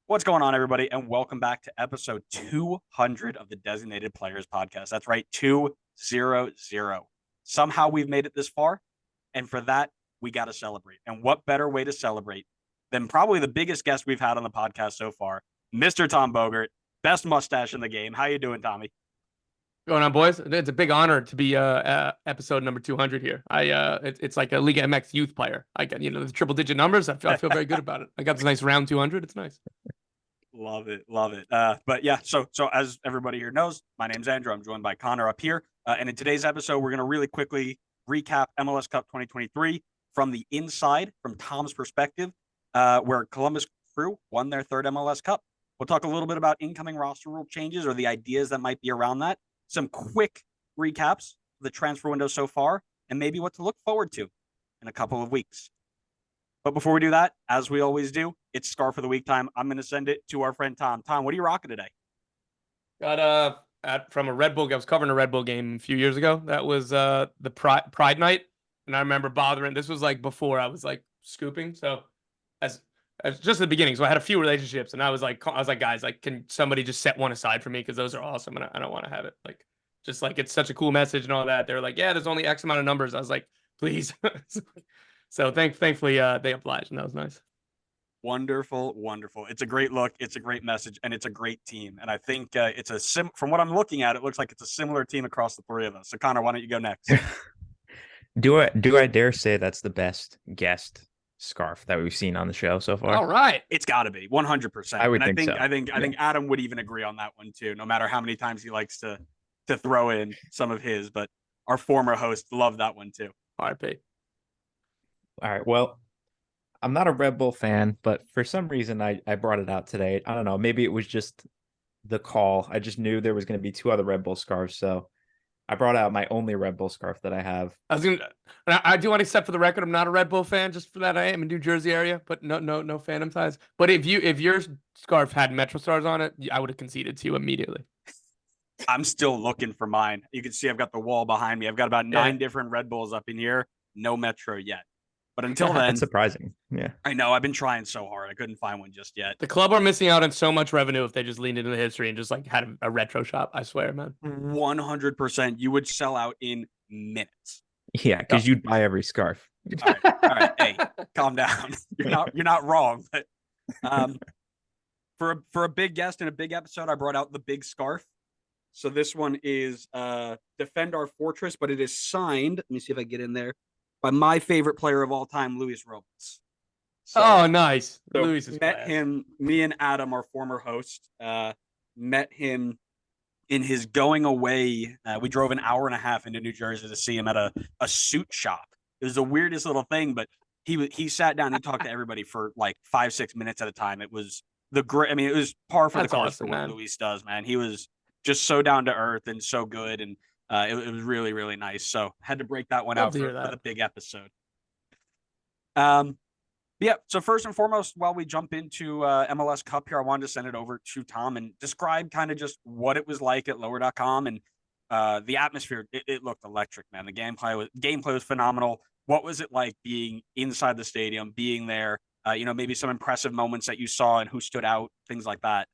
What's going on, everybody, and welcome back to episode 200 of the Designated Players Podcast. That's right, 200. Somehow we've made it this far, and for that, we got to celebrate. And what better way to celebrate than probably the biggest guest we've had on the podcast so far, Mr. Tom Bogert, best mustache in the game. How you doing, Tommy? Going on, boys? It's a big honor to be episode number 200 here. It's like a League MX youth player. I get the triple digit numbers. I feel very good about it. I got this nice round 200. It's nice. Love it. But yeah, so as everybody here knows, my name's Andrew. I'm joined by Connor up here. And in today's episode, we're going to really quickly recap MLS Cup 2023 from the inside, from Tom's perspective, where Columbus Crew won their third MLS Cup. We'll talk a little bit about incoming roster rule changes or the ideas that might be around that. Some quick recaps of the transfer window so far, and maybe what to look forward to in a couple of weeks. But before we do that, as we always do, it's Scarf of the Week time. I'm going to send it to our friend Tom. Tom, what are you rocking today? Got from a Red Bull. I was covering a Red Bull game a few years ago. That was the Pride night, and I remember bothering. This was like before I was like scooping, so as just at the beginning. So I had a few relationships, and I was like, guys, like, can somebody just set one aside for me because those are awesome, and I don't want to have it. Like, just like it's such a cool message and all that. They're like, yeah, there's only X amount of numbers. I was like, please. So thankfully they obliged, and that was nice. Wonderful. It's a great look. It's a great message, and it's a great team. And I think it's from what I'm looking at, it looks like it's a similar team across the three of us. So Connor, why don't you go next? Do I dare say that's the best guest scarf that we've seen on the show so far? All right, it's got to be 100%. I would think so. I think Adam would even agree on that one too. No matter how many times he likes to throw in some of his, but our former host loved that one too. RP. All right. Well, I'm not a Red Bull fan, but for some reason I brought it out today. I don't know. Maybe it was just the call. I just knew there was going to be two other Red Bull scarves, so I brought out my only Red Bull scarf that I have. I do want to accept for the record, I'm not a Red Bull fan. Just for that, I am in New Jersey area, but no fandom ties. But if your scarf had Metro Stars on it, I would have conceded to you immediately. I'm still looking for mine. You can see I've got the wall behind me. I've got about 9 different Red Bulls up in here. No Metro yet. But until then, that's surprising. Yeah, I know. I've been trying so hard. I couldn't find one just yet. The club are missing out on so much revenue if they just leaned into the history and just like had a retro shop. I swear, man. 100%. You would sell out in minutes. Yeah, because you'd buy every scarf. All right. Hey, calm down. You're not wrong. But for a big guest and a big episode, I brought out the big scarf. So this one is Defend Our Fortress, but it is signed. Let me see if I get in there. By my favorite player of all time, Luis Robles. So, oh, nice. So Luis is met him. Me and Adam, our former host, met him in his going away. We drove an hour and a half into New Jersey to see him at a suit shop. It was the weirdest little thing, but he sat down and talked to everybody for like 5-6 minutes at a time. It was it was par for the course for what Luis does, man. He was just so down to earth and so good, and it was really, really nice. So had to break that one out for the big episode. Yeah. So first and foremost, while we jump into MLS Cup here, I wanted to send it over to Tom and describe kind of just what it was like at lower.com and the atmosphere. It looked electric, man. The gameplay was phenomenal. What was it like being inside the stadium, being there? Maybe some impressive moments that you saw and who stood out, things like that.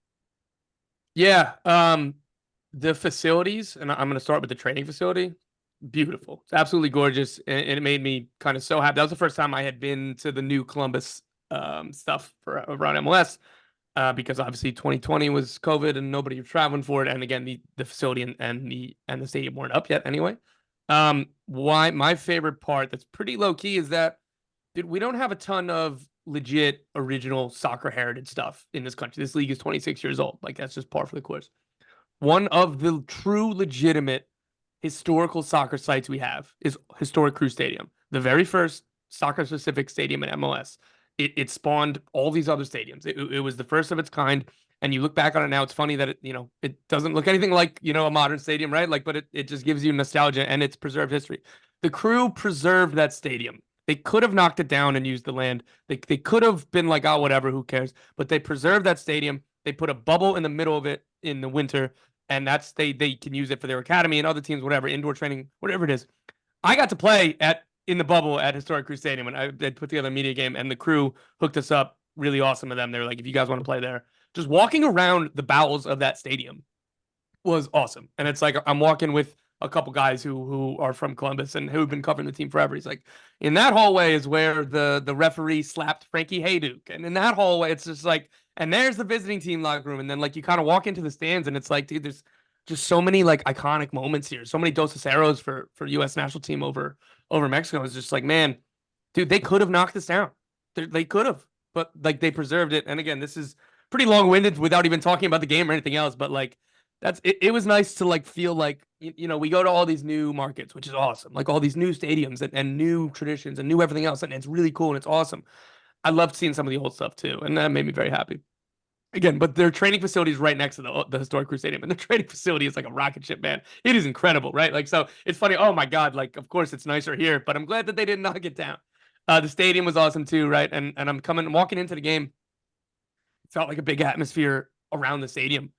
Yeah. The facilities, and I'm going to start with the training facility. Beautiful. It's absolutely gorgeous. And it made me kind of so happy. That was the first time I had been to the new Columbus stuff for around MLS because obviously 2020 was COVID and nobody was traveling for it. And again, the facility and the stadium weren't up yet anyway. Why my favorite part that's pretty low key is that we don't have a ton of legit original soccer heritage stuff in this country. This league is 26 years old. Like, that's just par for the course. One of the true legitimate historical soccer sites we have is Historic Crew Stadium, the very first soccer-specific stadium in MLS. It spawned all these other stadiums. It was the first of its kind, and you look back on it now, it's funny that it doesn't look anything like, a modern stadium, right? Like, but it just gives you nostalgia, and it's preserved history. The Crew preserved that stadium. They could have knocked it down and used the land. They could have been like, oh, whatever, who cares? But they preserved that stadium. They put a bubble in the middle of it in the winter, and that's they can use it for their academy and other teams, whatever, indoor training, whatever it is. I got to play in the bubble at Historic Crew Stadium, and I put together a media game, and the Crew hooked us up. Really awesome of them. They were like, if you guys want to play there, just walking around the bowels of that stadium was awesome. And it's like I'm walking with a couple guys who are from Columbus and who've been covering the team forever. He's like, in that hallway is where the referee slapped Frankie Hayduke, and in that hallway it's just like, and there's the visiting team locker room, and then like you kind of walk into the stands, and it's like, dude, there's just so many like iconic moments here, so many Dos Aceros for U.S. national team over Mexico. It's just like, man, dude, they could have knocked this down. They could have, but like they preserved it. And again, this is pretty long-winded without even talking about the game or anything else, but like that's it. It was nice to like feel like we go to all these new markets, which is awesome, like all these new stadiums and new traditions and new everything else, and it's really cool and it's awesome. I loved seeing some of the old stuff too, and that made me very happy. Again, but their training facility is right next to the historic Crew Stadium, and the training facility is like a rocket ship, man. It is incredible, right? Like, so it's funny. Oh my God, like of course it's nicer here, but I'm glad that they didn't knock it down. The stadium was awesome too, right? And I'm walking into the game. It felt like a big atmosphere around the stadium.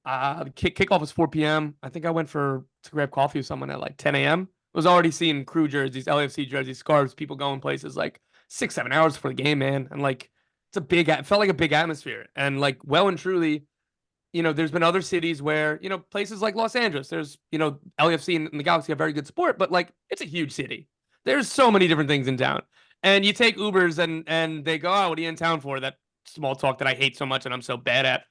The kickoff was 4 p.m. I think I went to grab coffee with someone at like 10 a.m. I was already seeing Crew jerseys, LAFC jerseys, scarves, people going places like 6-7 hours before the game, man. And like it felt like a big atmosphere. And like well and truly, there's been other cities where, places like Los Angeles, there's, LAFC and the Galaxy have very good support, but like it's a huge city. There's so many different things in town. And you take Ubers and they go, oh, what are you in town for? That small talk that I hate so much and I'm so bad at.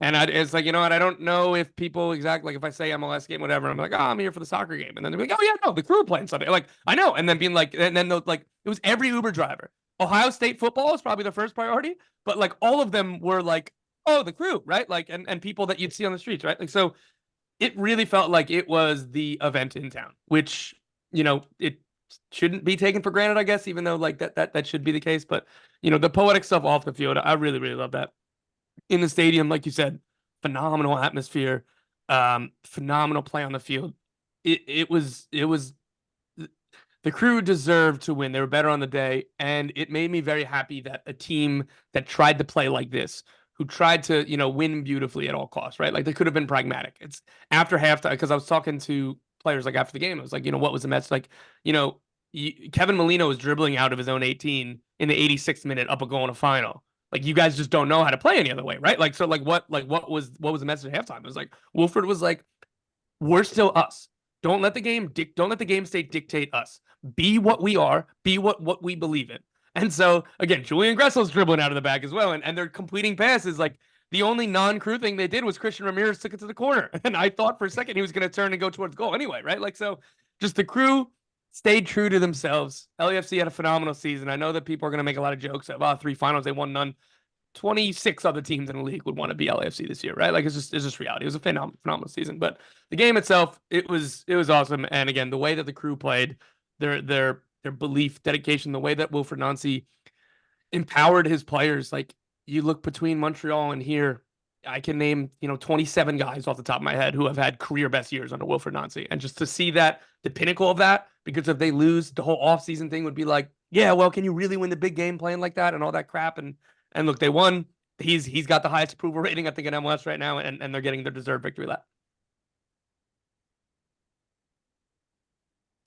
And it's like, you know what? I don't know if people exactly, like if I say MLS game, whatever, I'm like, oh, I'm here for the soccer game. And then they're like, oh, yeah, no, the Crew are playing Sunday. Like, I know. And then being like, and then like, it was every Uber driver. Ohio State football is probably the first priority, but like all of them were like, oh, the Crew, right? Like, and people that you'd see on the streets, right? Like, so it really felt like it was the event in town, which, it shouldn't be taken for granted, I guess, even though like that should be the case. But, the poetic stuff off the field, I really, really love that. In the stadium, like you said, phenomenal atmosphere, phenomenal play on the field. It was the Crew deserved to win. They were better on the day, and it made me very happy that a team that tried to play like this, who tried to win beautifully at all costs, right? Like they could have been pragmatic. It's after halftime, because I was talking to players like after the game. I was like, what was the message? Like, Kevin Molino was dribbling out of his own 18 in the 86th minute up a goal in a final. Like you guys just don't know how to play any other way, right? Like so, like what was the message at halftime? It was like Wilfred was like, "We're still us. Don't let the game state dictate us. Be what we are. Be what we believe in." And so again, Julian Gressel's dribbling out of the back as well, and they're completing passes. Like the only non-Crew thing they did was Christian Ramirez took it to the corner, and I thought for a second he was going to turn and go towards goal anyway, right? Like so, just the Crew stayed true to themselves. LAFC had a phenomenal season. I know that people are going to make a lot of jokes of 3 finals, they won none. 26 other teams in the league would want to be LAFC this year, right? Like it's just reality. It was a phenomenal season. But the game itself, it was awesome. And again, the way that the Crew played, their belief, dedication, the way that Wilfried Nancy empowered his players. Like you look between Montreal and here, I can name 27 guys off the top of my head who have had career best years under Wilfried Nancy. And just to see that, the pinnacle of that, because if they lose, the whole offseason thing would be like, yeah, well, can you really win the big game playing like that and all that crap? And look, they won. He's got the highest approval rating, I think, in MLS right now, and they're getting their deserved victory lap.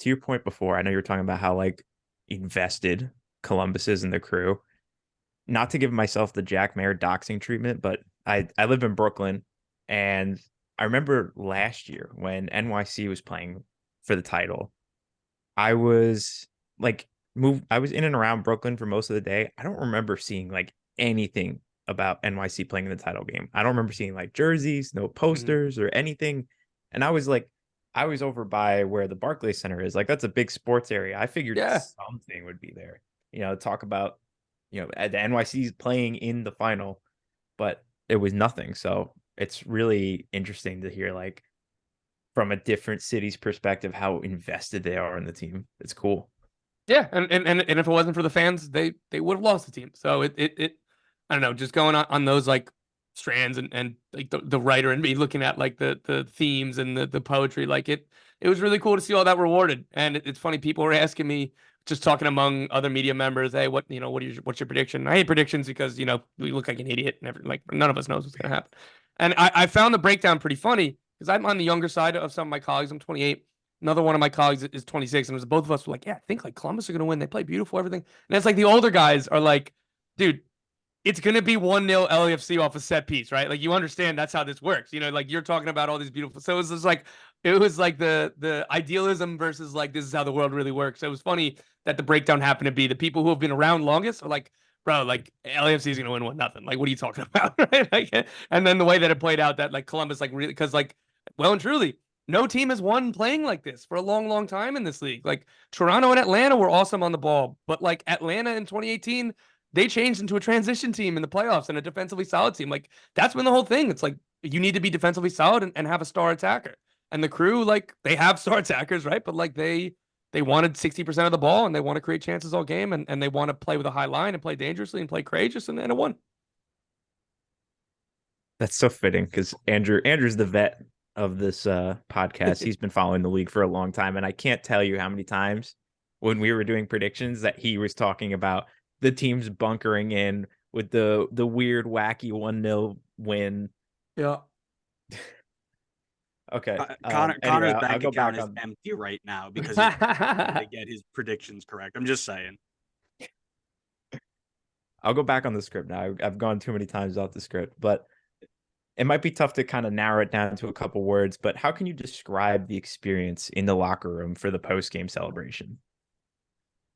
To your point before, I know you were talking about how like invested Columbus is in the Crew. Not to give myself the Jack Mayer doxing treatment, but I live in Brooklyn, and I remember last year when NYC was playing for the title, I was like I was in and around Brooklyn for most of the day. I don't remember seeing like anything about NYC playing in the title game. I don't remember seeing like jerseys, no posters or anything. And I was over by where the Barclays Center is. Like that's a big sports area. I figured something would be there. Talk about the NYC's playing in the final, but it was nothing. So it's really interesting to hear like from a different city's perspective how invested they are in the team. It's cool. Yeah, and if it wasn't for the fans, they would have lost the team. So it I don't know, just going on those like strands and like the writer and me looking at like the themes and the poetry, like it was really cool to see all that rewarded. And it's funny, people were asking me, just talking among other media members, hey, what's your prediction? I hate predictions because we look like an idiot and like none of us knows what's gonna happen. And I found the breakdown pretty funny because I'm on the younger side of some of my colleagues. I'm 28. Another one of my colleagues is 26, and it was both of us were like, yeah, I think like Columbus are gonna win. They play beautiful, everything. And it's like the older guys are like, dude, it's going to be 1-0 LAFC off a set piece, right? Like, you understand that's how this works. You know, like, you're talking about all these beautiful. So it was just like, the idealism versus like, this is how the world really works. So it was funny that the breakdown happened to be the people who have been around longest are like, bro, like, LAFC is going to win 1-0. Like, what are you talking about? Right? Like, and then the way that it played out, that like Columbus, like, really, because like, well and truly, no team has won playing like this for a long, long time in this league. Like, Toronto and Atlanta were awesome on the ball, but like Atlanta in 2018, they changed into a transition team in the playoffs and a defensively solid team. Like, that's been the whole thing. It's like, you need to be defensively solid and have a star attacker. And the Crew, like, they have star attackers, right? But like, they wanted 60% of the ball, and they want to create chances all game, and they want to play with a high line and play dangerously and play courageous, and it won. That's so fitting because Andrew's the vet of this podcast. He's been following the league for a long time, and I can't tell you how many times when we were doing predictions that he was talking about the teams bunkering in with the weird, wacky 1-0 win. Yeah. Okay. Connor's anyway, bank go account back is on. empty right now because he's trying to get his predictions correct. I'm just saying. I'll go back on the script now. I've gone too many times off the script, but it might be tough to kind of narrow it down to a couple words. But how can you describe the experience in the locker room for the post-game celebration?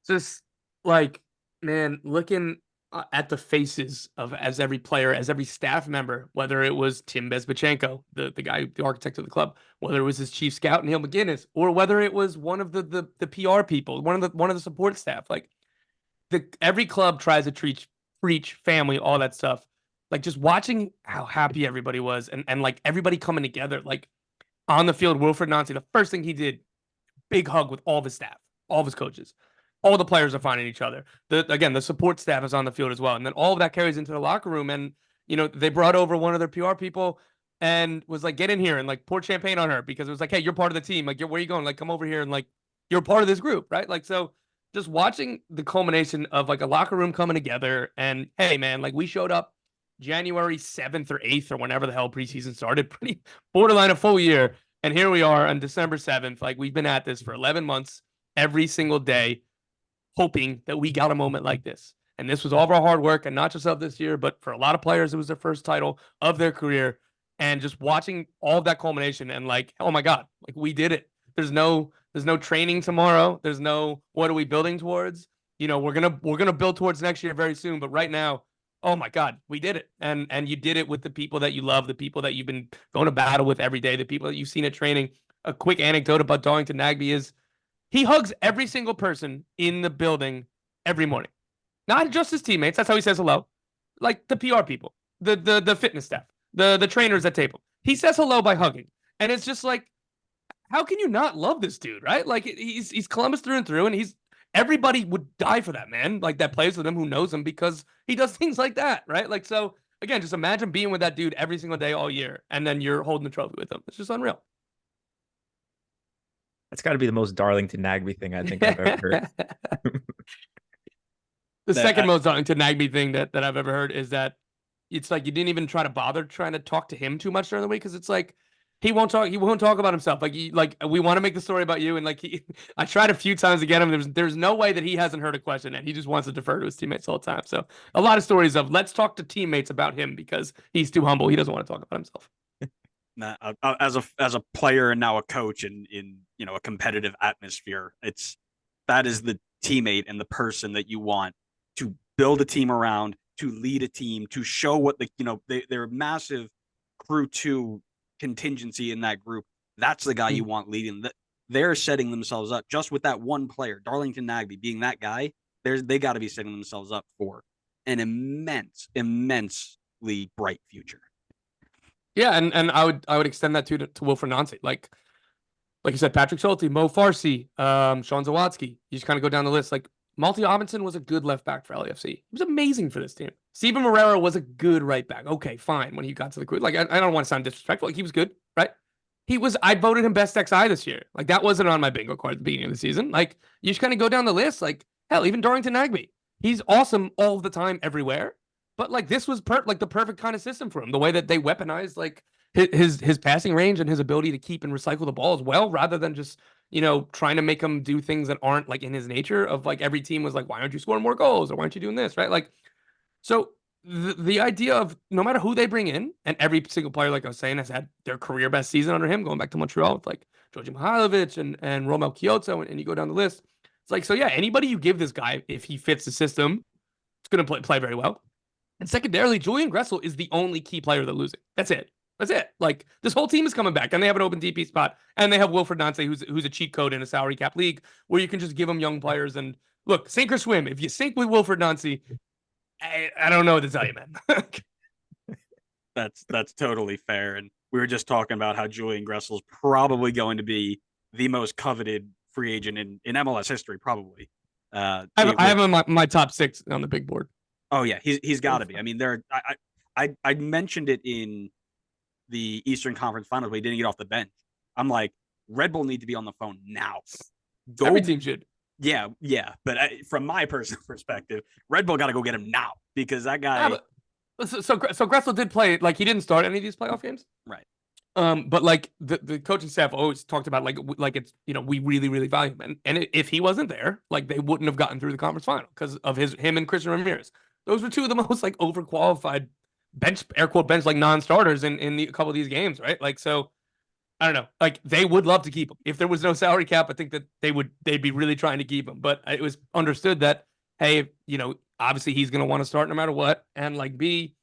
Just like, man, looking at the faces of as every player, as every staff member, whether it was Tim Bezbachenko, the guy, the architect of the club, whether it was his chief scout Neil McGuinness, or whether it was one of the PR people, one of the support staff, like, every club tries to preach family, all that stuff. Like, just watching how happy everybody was, and like everybody coming together, like on the field. Wilfred Nancy, the first thing he did, big hug with all of his staff, all of his coaches. All the players are finding each other. The support staff is on the field as well. And then all of that carries into the locker room. And, you know, they brought over one of their PR people and was like, get in here and like pour champagne on her, because it was like, hey, you're part of the team. Like, where are you going? Like, come over here and like, you're part of this group, right? Like, so just watching the culmination of like a locker room coming together, and hey, man, like, we showed up January 7th or 8th or whenever the hell preseason started, pretty borderline a full year. And here we are on December 7th. Like, we've been at this for 11 months, every single day, hoping that we got a moment like this. And this was all of our hard work, and not just of this year, but for a lot of players, it was their first title of their career. And just watching all of that culmination, and like, oh my God, like, we did it. There's no training tomorrow. There's no, what are we building towards? You know, we're gonna build towards next year very soon. But right now, oh my God, we did it. And you did it with the people that you love, the people that you've been going to battle with every day, the people that you've seen at training. A quick anecdote about Darlington Nagbe is, he hugs every single person in the building every morning. Not just his teammates. That's how he says hello. Like the PR people, the fitness staff, the trainers at table. He says hello by hugging. And it's just like, how can you not love this dude, right? Like, he's Columbus through and through, and everybody would die for that man, like, that plays with him, who knows him, because he does things like that, right? Like, so again, just imagine being with that dude every single day all year, and then you're holding the trophy with him. It's just unreal. That's got to be the most Darlington Nagbe thing I think I've ever heard. The second most Darlington Nagbe thing that I've ever heard is that it's like, you didn't even try to bother trying to talk to him too much during the week, because it's like, he won't talk about himself. Like, we want to make the story about you, and like, I tried a few times to get him. There's no way that he hasn't heard a question, and he just wants to defer to his teammates all the time. So a lot of stories of, let's talk to teammates about him, because he's too humble. He doesn't want to talk about himself. As a player and now a coach in you know, a competitive atmosphere, that is the teammate and the person that you want to build a team around, to lead a team, to show what they're a massive Crew 2 contingency in that group. That's the guy you want leading. They're setting themselves up just with that one player, Darlington Nagbe, being that guy. They got to be setting themselves up for an immensely bright future. Yeah, and I would extend that to Wilfred Nancy. Like you said, Patrick Schulte, Mo Farsi, Sean Zawadzki. You just kind of go down the list. Like, Malty Robinson was a good left back for LAFC. He was amazing for this team. Steven Moreira was a good right back. Okay, fine. When he got to the Crew, like, I don't want to sound disrespectful. Like, he was good, right? I voted him best XI this year. Like, that wasn't on my bingo card at the beginning of the season. Like, you just kind of go down the list. Like, hell, even Darlington Nagbe. He's awesome all the time, everywhere. But like, this was the perfect kind of system for him. The way that they weaponized like his passing range and his ability to keep and recycle the ball as well, rather than just, you know, trying to make him do things that aren't like in his nature. Of like, every team was like, why aren't you scoring more goals, or why aren't you doing this, right? Like, so the idea of no matter who they bring in, and every single player, like I was saying, has had their career best season under him, going back to Montreal with like Georgi Mihailovic and Romel Kyoto, and you go down the list. It's like, so yeah, anybody you give this guy, if he fits the system, it's going to play very well. And secondarily, Julian Gressel is the only key player they're losing. That's it. That's it. Like, this whole team is coming back, and they have an open DP spot, and they have Wilfred Nancy, who's a cheat code in a salary cap league where you can just give them young players and look, sink or swim. If you sink with Wilfred Nancy, I don't know what to tell you, man. That's totally fair. And we were just talking about how Julian Gressel is probably going to be the most coveted free agent in MLS history, probably. I have him in my top 6 on the big board. Oh yeah, he's got to be. I mean, I mentioned it in the Eastern Conference Finals, but he didn't get off the bench. I'm like, Red Bull need to be on the phone now. Every team should. Yeah. But from my personal perspective, Red Bull got to go get him now because that guy. Yeah, so Gressel did play, like, he didn't start any of these playoff games, right? But like the coaching staff always talked about like it's, you know, we really value him, and if he wasn't there, like, they wouldn't have gotten through the conference final because of him and Christian Ramirez. Those were two of the most like overqualified bench, air quote bench, like non-starters in a couple of these games, right? Like, so I don't know, like, they would love to keep him if there was no salary cap. I think that they'd be really trying to keep him, but it was understood that, hey, you know, obviously he's going to want to start no matter what, and like, B,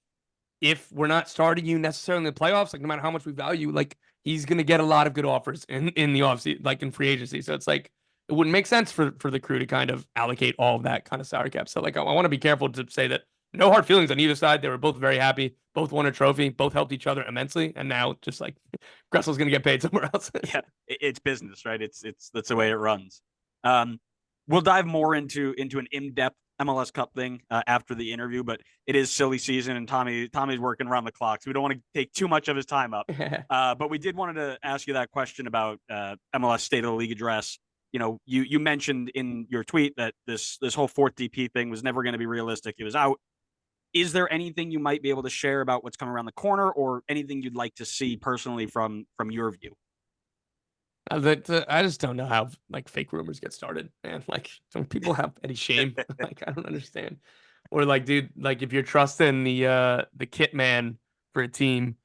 if we're not starting you necessarily in the playoffs, like, no matter how much we value, like, he's going to get a lot of good offers in the offseason, like in free agency. So it's like, it wouldn't make sense for the crew to kind of allocate all of that kind of salary cap. So like, I want to be careful to say that no hard feelings on either side. They were both very happy. Both won a trophy. Both helped each other immensely. And now just like Gressel's going to get paid somewhere else. Yeah, it's business, right? It's that's the way it runs. We'll dive more into an in-depth MLS Cup thing after the interview, but it is silly season, and Tommy's working around the clock, so we don't want to take too much of his time up. But we did wanted to ask you that question about MLS State of the League address. You know, you mentioned in your tweet that this whole fourth DP thing was never going to be realistic. It was out. Is there anything you might be able to share about what's coming around the corner, or anything you'd like to see personally from your view? I just don't know how like fake rumors get started, man. Like, don't people have any shame? Like, I don't understand. Or like, dude, like, if you're trusting the kit man for a team,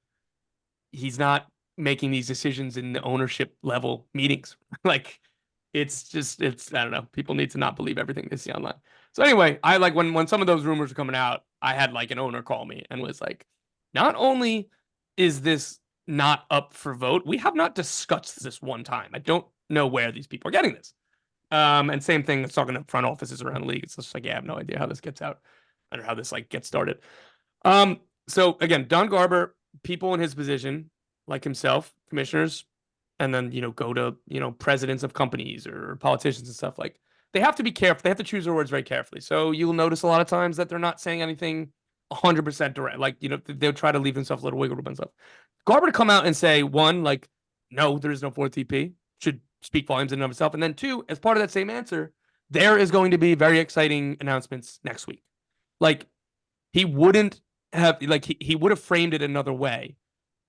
he's not making these decisions in the ownership level meetings. Like, it's I don't know. People need to not believe everything they see online. So anyway, I like when some of those rumors were coming out, I had like an owner call me and was like, not only is this not up for vote, we have not discussed this one time. I don't know where these people are getting this. And same thing, it's talking to front offices around the league. It's just like, yeah, I have no idea how this gets out or how this like gets started. So again, Don Garber, people in his position, like himself, commissioners, and then, you know, go to, you know, presidents of companies or politicians and stuff, like, they have to be careful. They have to choose their words very carefully. So you'll notice a lot of times that they're not saying anything 100% direct. Like, you know, they'll try to leave themselves a little wiggle room and stuff. Garber to come out and say, one, like, no, there is no fourth TP, should speak volumes in and of itself. And then two, as part of that same answer, there is going to be very exciting announcements next week. Like, he wouldn't have, like, he would have framed it another way.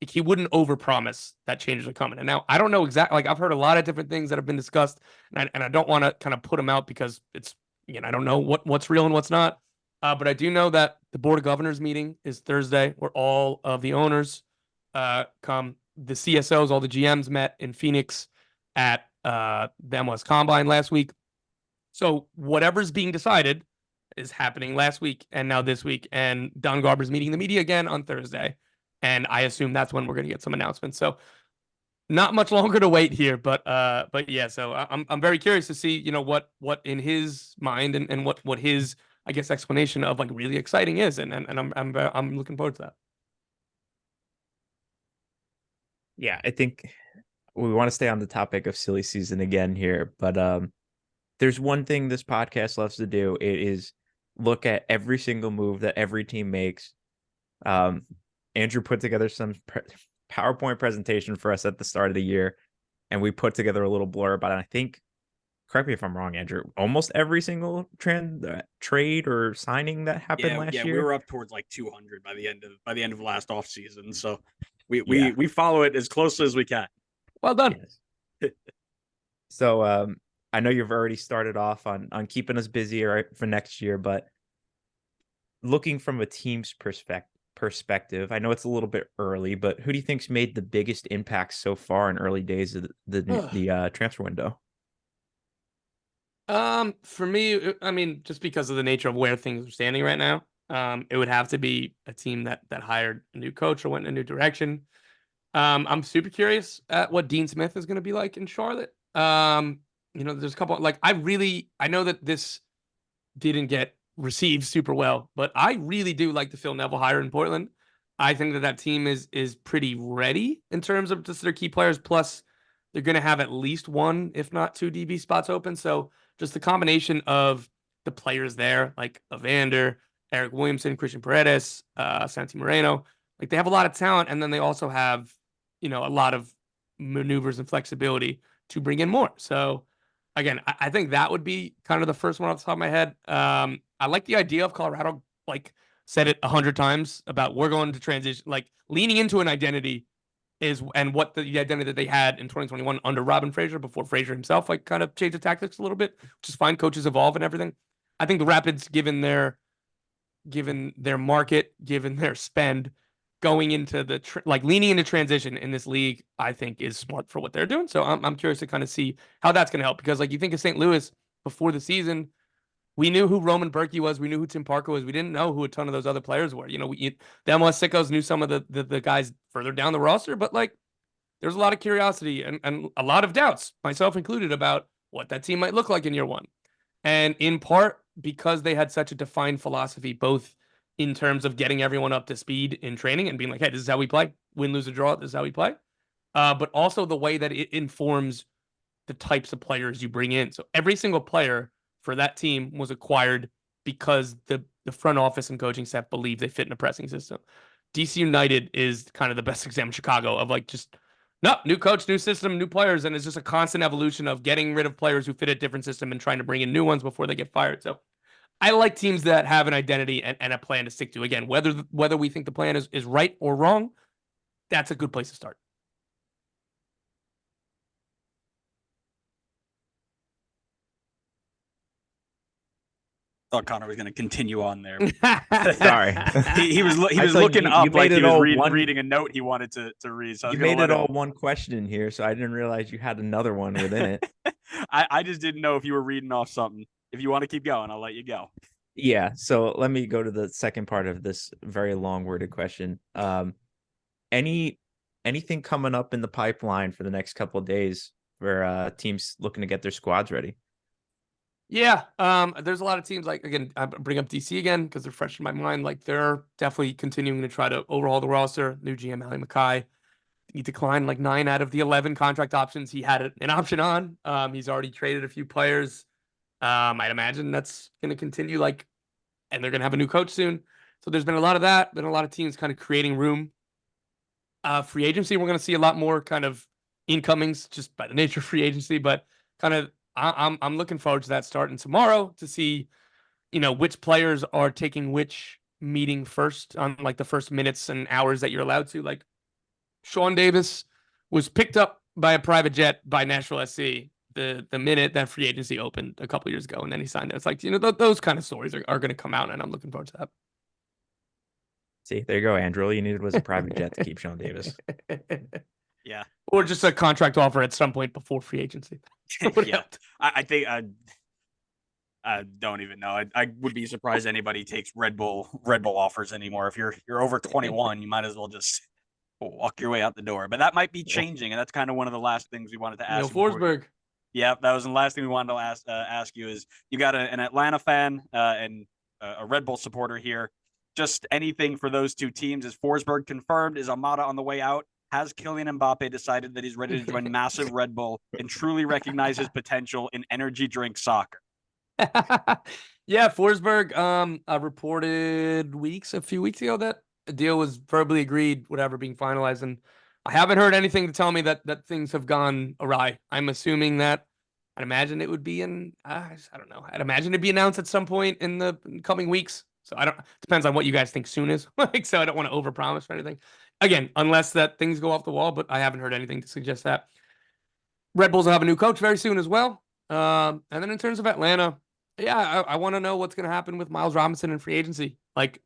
Like, he wouldn't overpromise that changes are coming. And now I don't know exactly, like, I've heard a lot of different things that have been discussed, and I don't want to kind of put them out because it's, you know, I don't know what's real and what's not. But I do know that the Board of Governors meeting is Thursday, where all of the owners come. The CSOs, all the GMs met in Phoenix at the MLS Combine last week. So whatever's being decided is happening last week and now this week. And Don Garber's meeting the media again on Thursday. And I assume that's when we're going to get some announcements. So not much longer to wait here, but yeah. So I'm very curious to see, you know, what in his mind and what his, I guess, explanation of like really exciting is, and I'm looking forward to that. Yeah, I think we want to stay on the topic of silly season again here, but there's one thing this podcast loves to do. It is look at every single move that every team makes. Andrew put together some PowerPoint presentation for us at the start of the year, and we put together a little blurb about it. I think, correct me if I'm wrong, Andrew, almost every single trade or signing that happened last year. Yeah, we were up towards like 200 by the end of last offseason. So we follow it as closely as we can. Well done. Yes. So I know you've already started off on keeping us busy for next year, but looking from a team's perspective, I know it's a little bit early, but who do you think's made the biggest impact so far in early days of the transfer window? For me, I mean, just because of the nature of where things are standing right now, it would have to be a team that hired a new coach or went in a new direction. I'm super curious at what Dean Smith is going to be like in Charlotte. There's a couple like I know that this didn't get received super well, but I really do like the Phil Neville hire in Portland. I think that team is pretty ready in terms of just their key players. Plus, they're going to have at least one, if not two, DB spots open. So just the combination of the players there, like Evander, Eric Williamson, Christian Paredes, Santi Moreno, like they have a lot of talent, and then they also have a lot of maneuvers and flexibility to bring in more. So again, I think that would be kind of the first one off the top of my head. I like the idea of Colorado, like said it 100 times about we're going to transition, like leaning into an identity and what the identity that they had in 2021 under Robin Fraser before Fraser himself, like kind of changed the tactics a little bit, which is fine. Coaches evolve and everything. I think the Rapids, given their market, given their spend, going into leaning into transition in this league, I think is smart for what they're doing. So I'm curious to kind of see how that's going to help, because like you think of St. Louis before the season, we knew who Roman Berkey was, we knew who Tim Parker was, we didn't know who a ton of those other players were. The MLS sickos knew some of the guys further down the roster, but like there's a lot of curiosity and a lot of doubts, myself included, about what that team might look like in year one. And in part because they had such a defined philosophy, both in terms of getting everyone up to speed in training and being like, hey, this is how we play. Win, lose, or draw. This is how we play. But also the way that it informs the types of players you bring in. So every single player for that team was acquired because the front office and coaching staff believe they fit in a pressing system. DC United is kind of the best example in Chicago of like just no, new coach, new system, new players, and it's just a constant evolution of getting rid of players who fit a different system and trying to bring in new ones before they get fired. So I like teams that have an identity and a plan to stick to. Again, whether we think the plan is right or wrong, that's a good place to start. Thought Connor was going to continue on there. Sorry. he was looking up like he was reading a note he wanted to read. So you made it all one question in here, so I didn't realize you had another one within it. I just didn't know if you were reading off something. If you want to keep going, I'll let you go. Yeah, so let me go to the second part of this very long-worded question. Anything coming up in the pipeline for the next couple of days for teams looking to get their squads ready? Yeah, there's a lot of teams, like, again, I bring up DC again because they're fresh in my mind. Like, they're definitely continuing to try to overhaul the roster. New GM Ali Mackay, he declined like 9 out of the 11 contract options he had an option on. He's already traded a few players. I'd imagine that's going to continue, and they're going to have a new coach soon. So there's been a lot of that. Been a lot of teams kind of creating room. Free agency, we're going to see a lot more kind of incomings just by the nature of free agency, but kind of I'm looking forward to that starting tomorrow to see, which players are taking which meeting first on like the first minutes and hours that you're allowed to. Like Sean Davis was picked up by a private jet by Nashville SC the minute that free agency opened a couple years ago, and then he signed it. It's like, those kind of stories are going to come out, and I'm looking forward to that. See, there you go, Andrew. All you needed was a private jet to keep Sean Davis. Yeah. Or just a contract offer at some point before free agency. Yeah. I think I don't even know. I would be surprised anybody takes Red Bull offers anymore. If you're over 21, you might as well just walk your way out the door. But that might be changing, and that's kind of one of the last things we wanted to ask. Forsberg. Yeah, that was the last thing we wanted to ask you is you got an Atlanta fan and a Red Bull supporter here. Just anything for those two teams. Is Forsberg confirmed? Is Almada on the way out? Has Kylian Mbappe decided that he's ready to join massive Red Bull and truly recognize his potential in energy drink soccer? Yeah, Forsberg reported a few weeks ago that a deal was verbally agreed, whatever, being finalized, and I haven't heard anything to tell me that things have gone awry. I'm assuming that I'd imagine it would be I don't know. I'd imagine it'd be announced at some point in the coming weeks. So depends on what you guys think soon is. So I don't want to overpromise or anything. Again, unless that things go off the wall, but I haven't heard anything to suggest that. Red Bulls will have a new coach very soon as well. And then in terms of Atlanta, yeah, I want to know what's going to happen with Miles Robinson in free agency. Like,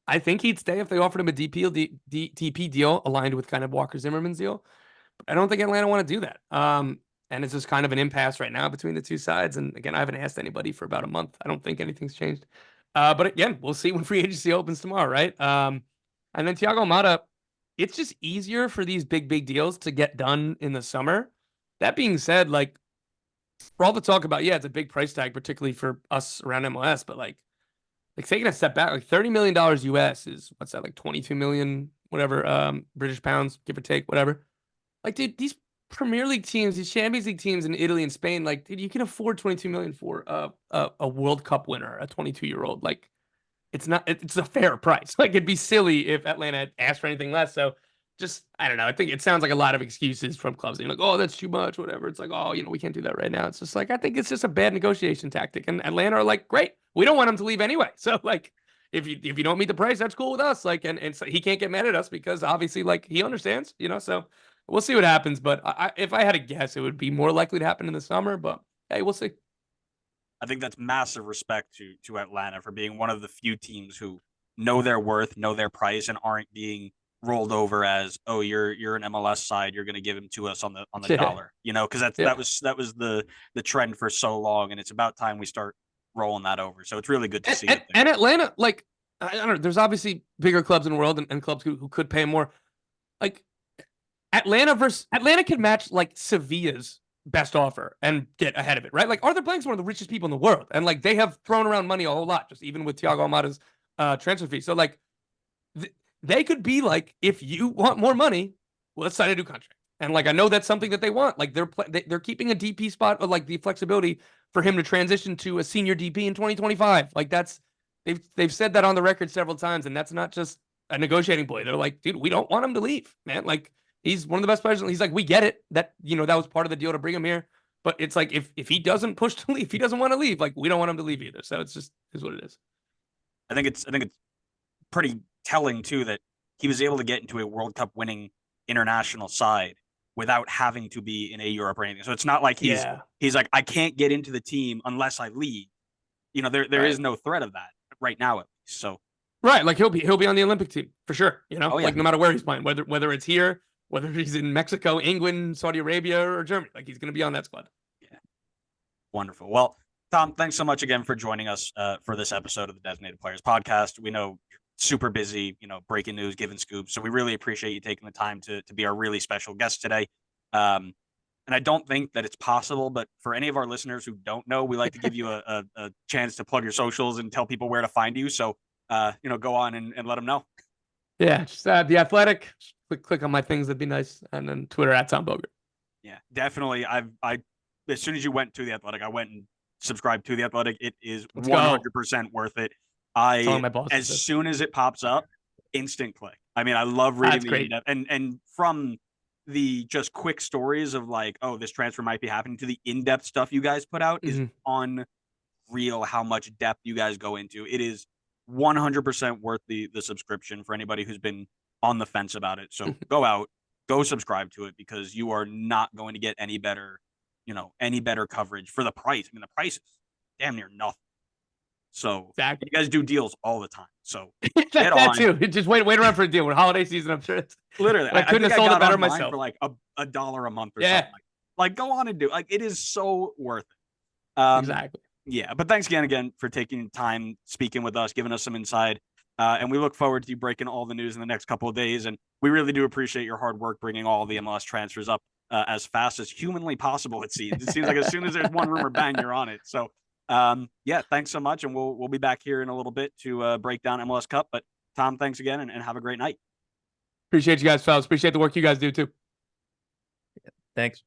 I think he'd stay if they offered him a DP deal aligned with kind of Walker Zimmerman's deal. But I don't think Atlanta want to do that. And it's just kind of an impasse right now between the two sides. And again, I haven't asked anybody for about a month. I don't think anything's changed. But again, we'll see when free agency opens tomorrow, right? And then Thiago Almada, it's just easier for these big deals to get done in the summer. That being said, like, for all the talk about, yeah, it's a big price tag, particularly for us around MLS, but like taking a step back, like $30 million US is, what's that, like 22 million, whatever, British pounds, give or take, whatever. Like, dude, these Premier League teams, these Champions League teams in Italy and Spain, like, dude, you can afford 22 million for a World Cup winner, a 22-year-old. Like, it's a fair price. Like, it'd be silly if Atlanta had asked for anything less. So just, I don't know. I think it sounds like a lot of excuses from clubs. You're like, oh, that's too much, whatever. It's like, oh, we can't do that right now. It's just like, I think it's just a bad negotiation tactic. And Atlanta are like, great, we don't want him to leave anyway. So like, if you don't meet the price, that's cool with us. Like, and so he can't get mad at us because obviously, like, he understands, so we'll see what happens. But if I had to guess, it would be more likely to happen in the summer, but hey, we'll see. I think that's massive respect to Atlanta for being one of the few teams who know their worth, know their price, and aren't being rolled over as, oh, you're an MLS side, you're going to give him to us on the dollar, because that was the trend for so long, and it's about time we start rolling that over. So it's really good to see. And Atlanta, like, I don't know, there's obviously bigger clubs in the world and clubs who could pay more. Like, Atlanta could match like Sevilla's best offer and get ahead of it, right? Like, Arthur Blank's one of the richest people in the world, and like they have thrown around money a whole lot, just even with Thiago Almada's transfer fee. So like, they could be like, if you want more money, well, let's sign a new contract. And like, I know that's something that they want. Like, they're keeping a DP spot, or like the flexibility for him to transition to a senior DP in 2025. Like, that's they've said that on the record several times, and that's not just a negotiating ploy. They're like, dude, we don't want him to leave, man. Like, he's one of the best players. He's like, we get it that that was part of the deal to bring him here, but it's like, if he doesn't push to leave, if he doesn't want to leave, like, we don't want him to leave either. So it's just is what it is. I think it's pretty telling too that he was able to get into a World Cup winning international side without having to be in A-Europe or anything. So it's not like he's like, I can't get into the team unless I leave. There is no threat of that right now, at least. So right, like he'll be on the Olympic team for sure. Oh, yeah. Like, no matter where he's playing, whether it's here, whether he's in Mexico, England, Saudi Arabia, or Germany, like, he's going to be on that squad. Yeah, wonderful. Well, Tom, thanks so much again for joining us for this episode of the Designated Players Podcast. We know you're super busy, breaking news, giving scoops. So we really appreciate you taking the time to be our really special guest today. And I don't think that it's possible, but for any of our listeners who don't know, we like to give you a chance to plug your socials and tell people where to find you. So, go on and let them know. Yeah, just The Athletic. Click on my things. That'd be nice. And then Twitter @TomBogert. Yeah, definitely. I as soon as you went to The Athletic, I went and subscribed to The Athletic. It is 100% worth it. As soon as it pops up, instant click. I mean, I love reading the in-depth, and from the just quick stories of like, oh, this transfer might be happening, to the in-depth stuff you guys put out is unreal how much depth you guys go into. It is 100% worth the subscription for anybody who's been on the fence about it. So go subscribe to it, because you are not going to get any better coverage for the price. I mean, the price is damn near nothing. So exactly. You guys do deals all the time. So that too. Just wait around for a deal. With holiday season, I'm sure it's literally. I couldn't have sold it better myself for like $1 a month or something. Like, go on and do. Like, it is so worth it. Exactly. Yeah, but thanks again for taking time speaking with us, giving us some insight. And we look forward to you breaking all the news in the next couple of days. And we really do appreciate your hard work bringing all the MLS transfers up as fast as humanly possible, it seems. It seems like as soon as there's one rumor, bang, you're on it. So, thanks so much. And we'll be back here in a little bit to break down MLS Cup. But, Tom, thanks again, and have a great night. Appreciate you guys, fellas. Appreciate the work you guys do, too. Thanks.